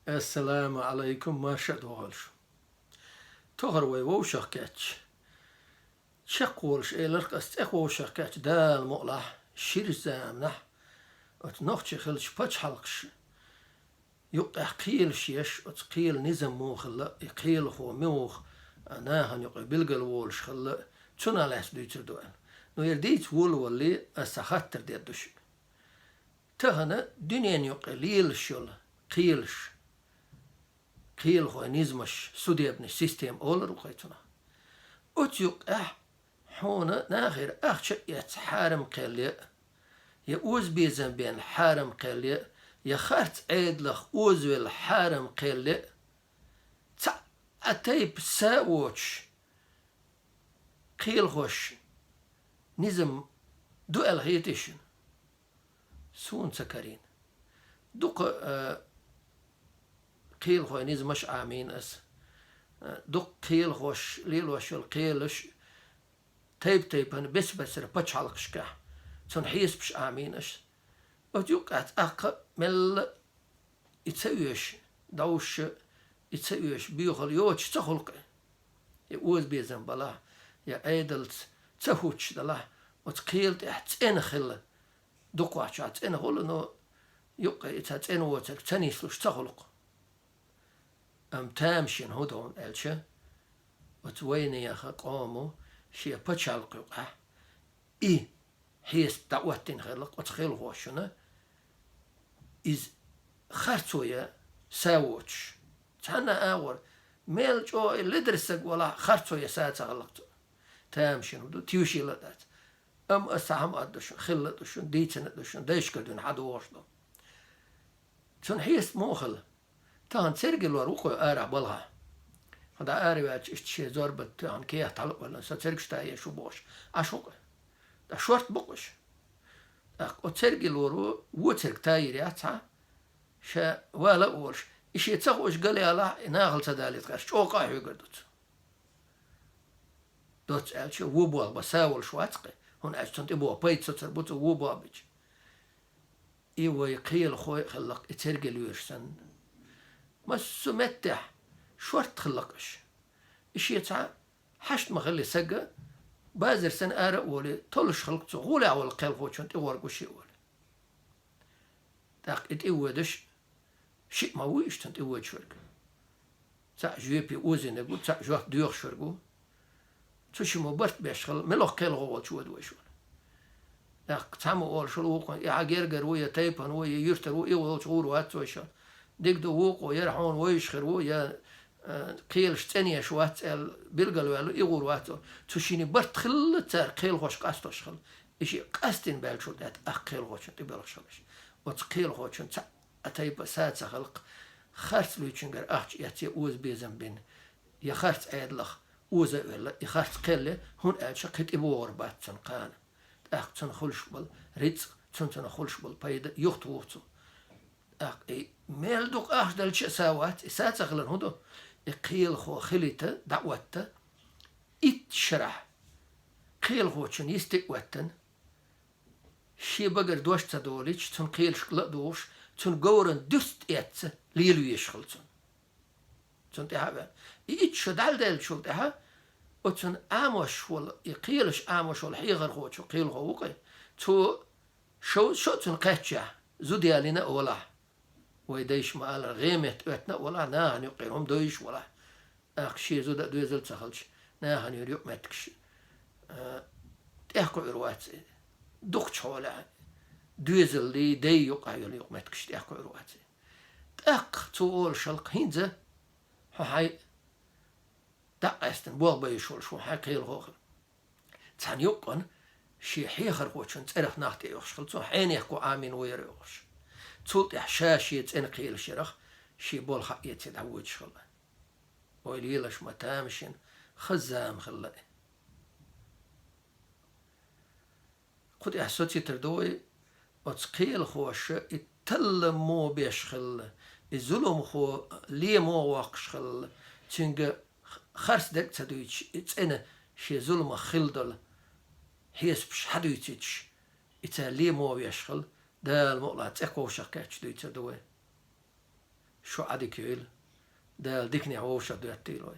السلام عليكم ما شدوالش تغر ويوشخ كاتش شقولش إلرك استقوشخ كاتش دال مقلح شير زامنح اتنوخش خلش باتش حلقش يق قيل شيش اتقيل نزم موخ لا يقيل خو موخ ناهن يق بلغل وولش خلا تنا لاس دوتر دوال نو يرديت وول ولي اسخاتر ديدوش تهنا دنيا يق ليل شل قيلش قيل خو نزمش سودي ابن سيستم اولر وقيتنا اتيق حونا ناخر اخش يتحارم قلي يؤوز بيزن بين الحارم قلي يخرت عيدلخ اوزو الحارم قلي تا اتيب ساووش قيل خوش نزم دو الهيتشن سون سكرين دوق قيل خو نزمش عامين اس دوق قيل خوش ليل وش القيلش تيب أنا بس ربطش على قشكه تنحيس بش عامينش وديوك أتأقى مل يتسويش دوش يتسويش بيخل يوش تخلق يقوز بيزن بلا يا ايدلت تهوش دلا وتقيل تحتين خل دوقواش تحتين خل نو يقى تحتين وتك تنيسلوش تخلق تامشين هدون الشا وتويني يا قامو شي بتشالق يقع هيس دعوتين خلق وتخيل هوشنا إز خرطويا ساوتش تانا آور ميل جو اللي ولا خرطويا ساعة غلقتو تامشين ودو تيوشي لدات أسعام أدوشن خلتوشن ديتن أدوشن ديش كدون حدو واشدو تون هيس موخل تان ترجل وروقو آرع بلها هذا آرع اشتشي زوربت تان كيه طلق ولا سترجش تايا شو بوش أشوق دا شورت بقش وترجل ورو وترك تاير ياتها شا ولا أورش إيش يتسوش قال يا لا ناقل تدالي تغش شو قاعد يقدوت دوت ألش وبوا بساول شواتقي هون أشتن تبوا بيت ستربط وبوا بيج إيوه يقيل خوي خلق ترجل يرسن ما سمتح شورت خلقش إيش يتع حشت مغلي سجى بازر سن آرق ولي طلش خلقته غولي عوال قيل خوشن تغورقو شيء ولي تاق اتقودش شيء ما ويش تنت اود شورق تاق جويبي اوزي نقو تاق جوات ديوخ شورقو تشي مبرت بيشخل ملوخ قيل غوال شو ادوي شو تاق تامو اول شلو وقو يعاقيرقر ويا تايبان ويا يرتر ويا ويا شغور واتو شو ديك دو وقو يرحون ويشخر ويا قيل شتنيا شوات بيلقلو يالو يغور واتو تشيني برت خل تار قيل خوش قاستو شخل إشي قاستين بالشو دات قيل خوش تبالغ شلش وتقيل خوش تا أتايب سات خلق خرت لويتشنجر ياتي اوز بيزن بين يا خرت عيدلخ اوزا ولا يا خرت قيل هون شقت ابور بات تنقان تنخلش بال ريتس تنخلش بال بايد يختوتو ميل دوق دلش ساوات سات خلن هدو قيل خو خليته دعوته اتشرح قيل خو شن يستقوتن شي بقر دوش تدوليش تن قيل شقلا دوش تن قورن دست اتس ليلو يشخلتن تن تحابا اتش دال شو تحا وتن اموش ولا يقيلش اموش ولا حيغر خو شو قيل خو وقي تو شو تن قاتشا زوديالينا ولا ويديش مال غيمت اتنا ولا ناهن يقيرهم دويش ولا اخشي زودا دويزل تخلش ناهن يريق متكش تحكو إروات دقش ولا دويزل لي دي يقع يريق متكش تحكو إروات تأق تقول شلق هينزا هاي دق استن بوغ بيشول شو هاي قيل غوغل تان يقن شي حيخر غوشن تأرخ ناختي يخشل تو حين يحكو آمين ويريوش تولت إحشاشي تنقيل شرخ شي بول حقيتي دعوت شغله ويليلش ما تامشين خزام خلقي قد إحسوتي تردوي وتقيل خوش التلمو بيشخل الظلم خو ليه مو واقشخل تنجا خرس دك تدويتش اتسأنا شي ظلم خلدل هيس بش حدويتش إتا ليه مو بيشخل دا المقلع تأكو شكاتش دويتا دوي شو عدي كيل دال ديكني عوشة دواتيلوي